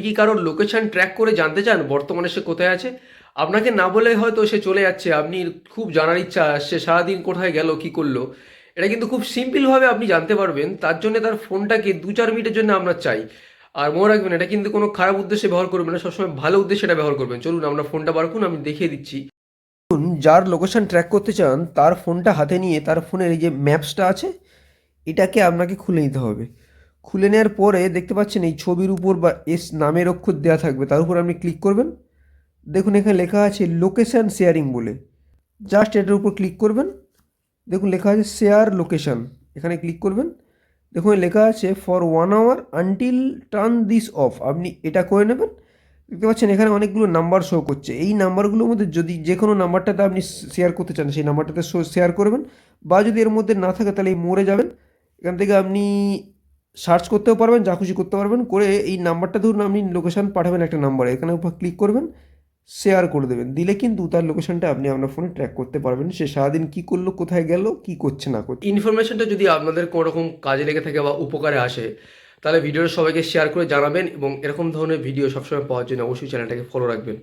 কি কারোর location track করে জানতে চান বর্তমানে সে কোথায় আছে? আপনাকে না বলে হয়তো সে চলে যাচ্ছে, আপনি খুব জানার ইচ্ছা আসছে সারাদিন কোথায় গেল কি করলো। এটা কিন্তু খুব সিম্পলভাবে আপনি জানতে পারবেন। তার জন্য তার ফোনটাকে 2-4 মিনিটের জন্য আপনার চাই। আর মনে রাখবেন, এটা কিন্তু কোনো খারাপ উদ্দেশ্যে ব্যবহার করবেন না, সবসময় ভালো উদ্দেশ্যে এটা ব্যবহার করবেন। চলুন আমরা ফোনটা বার করুন, আমি দেখিয়ে দিচ্ছি। যার লোকেশন ট্র্যাক করতে চান তার ফোনটা হাতে নিয়ে তার ফোনের এই যে ম্যাপসটা আছে, এটাকে আপনাকে খুলে নিতে হবে। খুলে নেওয়ার পরে দেখতে পাচ্ছেন এই ছবির উপর বা এস নামের অক্ষর দেওয়া থাকবে, তার উপর আপনি ক্লিক করবেন। দেখুন এখানে লেখা আছে লোকেশন শেয়ারিং বলে, জাস্ট এটার উপর ক্লিক করবেন। দেখুন লেখা আছে শেয়ার লোকেশন, এখানে ক্লিক করবেন। দেখুন লেখা আছে for 1 hour until turn this off, আপনি এটা করে নেবেন। দেখতে পাচ্ছেন এখানে অনেকগুলো নাম্বার শো করছে, এই নাম্বারগুলোর মধ্যে যদি যে কোনো নাম্বারটাতে আপনি শেয়ার করতে চান সেই নাম্বারটাতে শেয়ার করবেন। বা যদি এর মধ্যে না থাকে তাহলে এই মোড়ে যাবেন, এখান থেকে আপনি সার্চ করতেও পারবেন, যা খুশি করতে পারবেন করে এই নাম্বারটা ধরুন আপনি লোকেশন পাঠাবেন একটা নাম্বারে, এখানে উপর ক্লিক করবেন, শেয়ার করে দেবেন। দিলে কিন্তু তার লোকেশনটা আপনি আপনার ফোনে ট্র্যাক করতে পারবেন, সে সারাদিন কী করলো, কোথায় গেল, কী করছে না করছে। ইনফরমেশনটা যদি আপনাদের কোনো রকম কাজে লেগে থাকে বা উপকারে আসে, তাহলে ভিডিওটা সবাইকে শেয়ার করে জানাবেন এবং এরকম ধরনের ভিডিও সবসময় পাওয়ার জন্য অবশ্যই চ্যানেলটাকে ফলো রাখবেন।